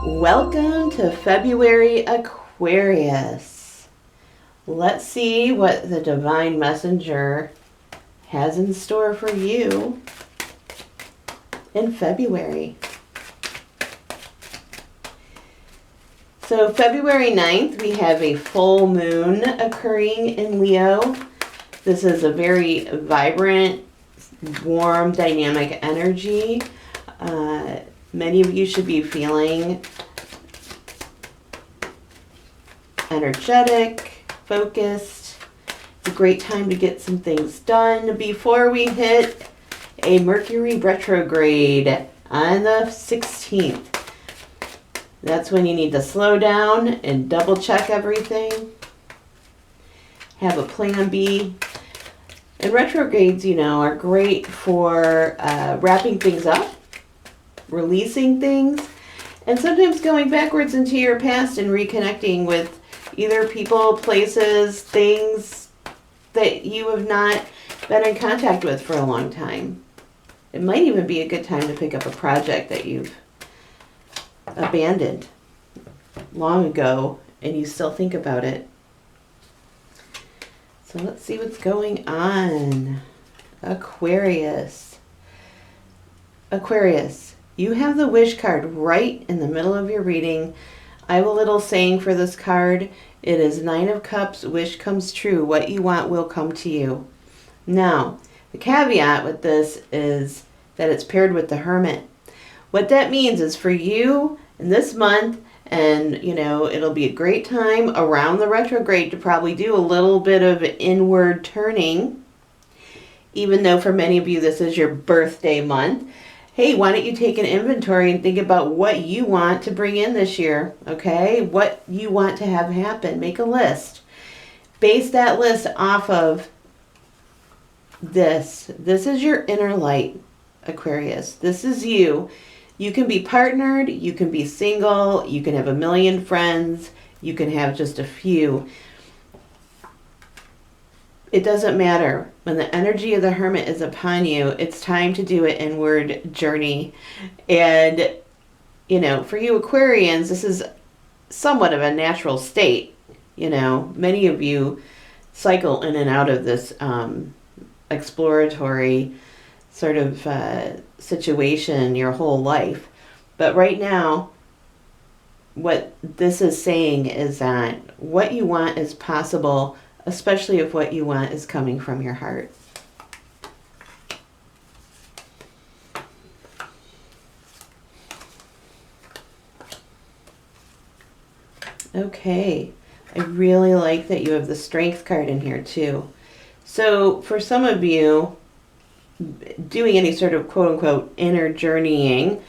Welcome to February Aquarius. Let's see what the Divine Messenger has in store for you in February. So February 9th, we have a full moon occurring in Leo. This is a very vibrant, warm, dynamic energy. Many of you should be feeling energetic, focused. It's a great time to get some things done before we hit a Mercury retrograde on the 16th. That's when you need to slow down and double check everything. Have a plan B. And retrogrades, are great for wrapping things up, releasing things, and sometimes going backwards into your past and reconnecting with either people, places, things that you have not been in contact with for a long time. It might even be a good time to pick up a project that you've abandoned long ago and you still think about it. So let's see what's going on. Aquarius, you have the wish card right in the middle of your reading. I have a little saying for this card. It is 9 of Cups, wish comes true. What you want will come to you. Now, the caveat with this is that it's paired with the Hermit. What that means is for you in this month, and it'll be a great time around the retrograde to probably do a little bit of inward turning, even though for many of you this is your birthday month. Hey, why don't you take an inventory and think about what you want to bring in this year, okay? What you want to have happen. Make a list. Base that list off of this. This is your inner light, Aquarius. This is you. You can be partnered, you can be single, you can have a million friends, you can have just a few. It doesn't matter. When the energy of the Hermit is upon you, it's time to do an inward journey. And, for you Aquarians, this is somewhat of a natural state. Many of you cycle in and out of this exploratory sort of situation your whole life. But right now, what this is saying is that what you want is possible, especially if what you want is coming from your heart. Okay, I really like that you have the Strength card in here too. So for some of you, doing any sort of quote-unquote inner journeying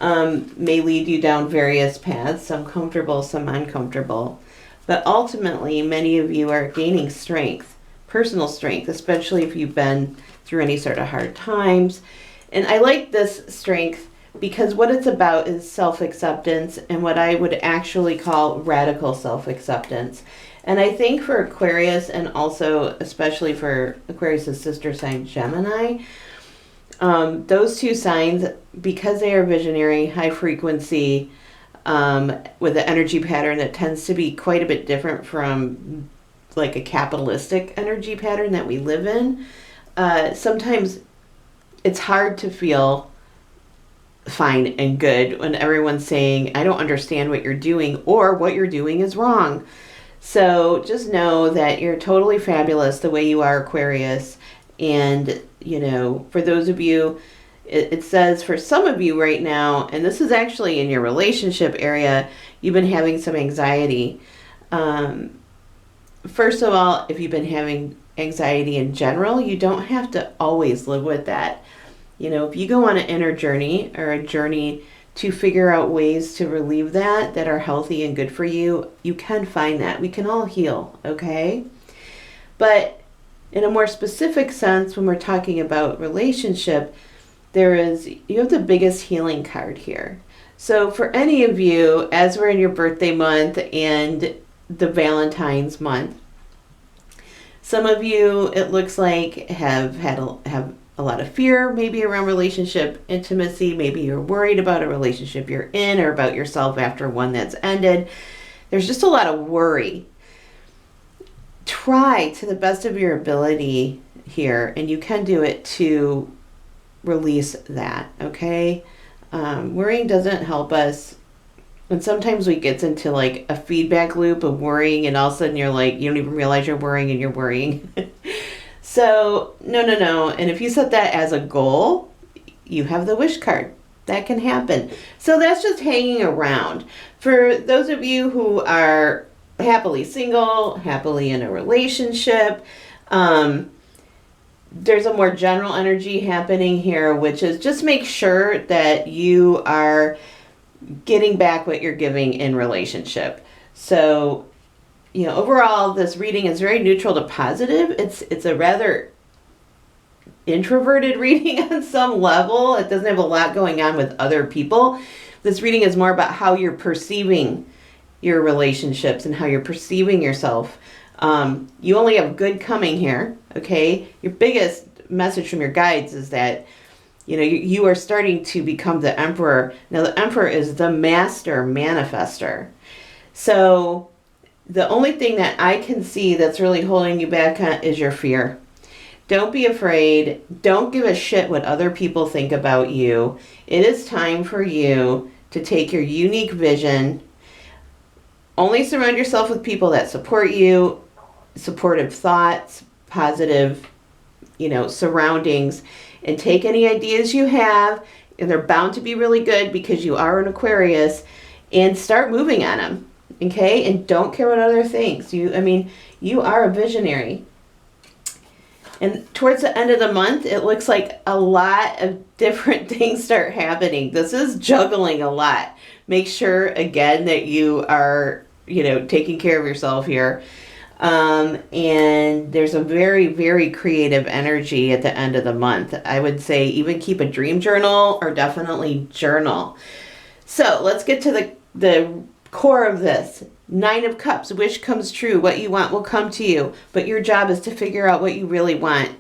may lead you down various paths, some comfortable, some uncomfortable. But ultimately, many of you are gaining strength, personal strength, especially if you've been through any sort of hard times. And I like this strength because what it's about is self-acceptance and what I would actually call radical self-acceptance. And I think for Aquarius, and also especially for Aquarius' sister sign Gemini, those two signs, because they are visionary, high frequency, with an energy pattern that tends to be quite a bit different from like a capitalistic energy pattern that we live in, sometimes it's hard to feel fine and good when everyone's saying, I don't understand what you're doing, or what you're doing is wrong. So just know that you're totally fabulous the way you are, Aquarius. And, for those of you, it says for some of you right now, and this is actually in your relationship area, you've been having some anxiety. First of all, if you've been having anxiety in general, you don't have to always live with that. If you go on an inner journey or a journey to figure out ways to relieve that are healthy and good for you, you can find that. We can all heal, okay? But in a more specific sense, when we're talking about relationship, you have the biggest healing card here. So for any of you, as we're in your birthday month and the Valentine's month, some of you, it looks like, have a lot of fear maybe around relationship intimacy. Maybe you're worried about a relationship you're in or about yourself after one that's ended. There's just a lot of worry. Try to the best of your ability here, and you can do it, to release that, okay? Worrying doesn't help us. And sometimes we get into like a feedback loop of worrying, and all of a sudden you're like, you don't even realize you're worrying and you're worrying. So, no. And if you set that as a goal, you have the wish card. That can happen. So that's just hanging around. For those of you who are happily single, happily in a relationship, there's a more general energy happening here, which is just make sure that you are getting back what you're giving in relationship. So, overall, this reading is very neutral to positive. It's a rather introverted reading on some level. It doesn't have a lot going on with other people. This reading is more about how you're perceiving your relationships and how you're perceiving yourself. You only have good coming here, okay? Your biggest message from your guides is that, you are starting to become the Emperor. Now, the Emperor is the master manifester. So the only thing that I can see that's really holding you back is your fear. Don't be afraid. Don't give a shit what other people think about you. It is time for you to take your unique vision. Only surround yourself with people that support you, supportive thoughts, positive, surroundings, and take any ideas you have, and they're bound to be really good because you are an Aquarius, and start moving on them, okay? And don't care what other things. You are a visionary. And towards the end of the month, it looks like a lot of different things start happening. This is juggling a lot. Make sure, again, that you are, taking care of yourself here. And there's a very, very creative energy at the end of the month. I would say even keep a dream journal, or definitely journal. So let's get to the core of this. 9 of Cups, wish comes true. What you want will come to you. But your job is to figure out what you really want.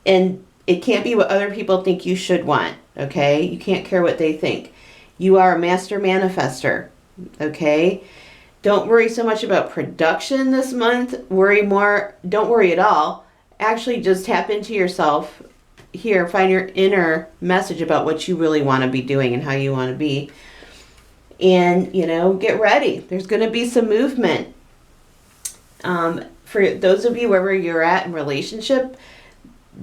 And it can't be what other people think you should want, okay? You can't care what they think. You are a master manifester, okay? Don't worry so much about production this month. Don't worry at all. Actually, just tap into yourself here. Find your inner message about what you really want to be doing and how you want to be. And, get ready. There's going to be some movement. For those of you wherever you're at in relationship,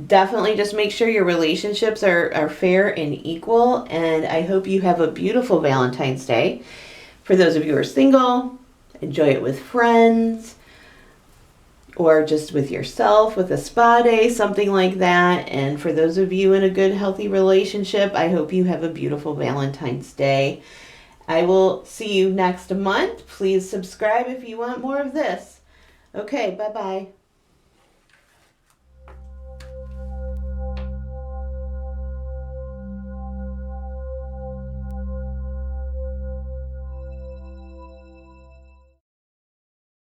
definitely just make sure your relationships are fair and equal. And I hope you have a beautiful Valentine's Day. For those of you who are single, enjoy it with friends, or just with yourself, with a spa day, something like that. And for those of you in a good, healthy relationship, I hope you have a beautiful Valentine's Day. I will see you next month. Please subscribe if you want more of this. Okay, bye-bye.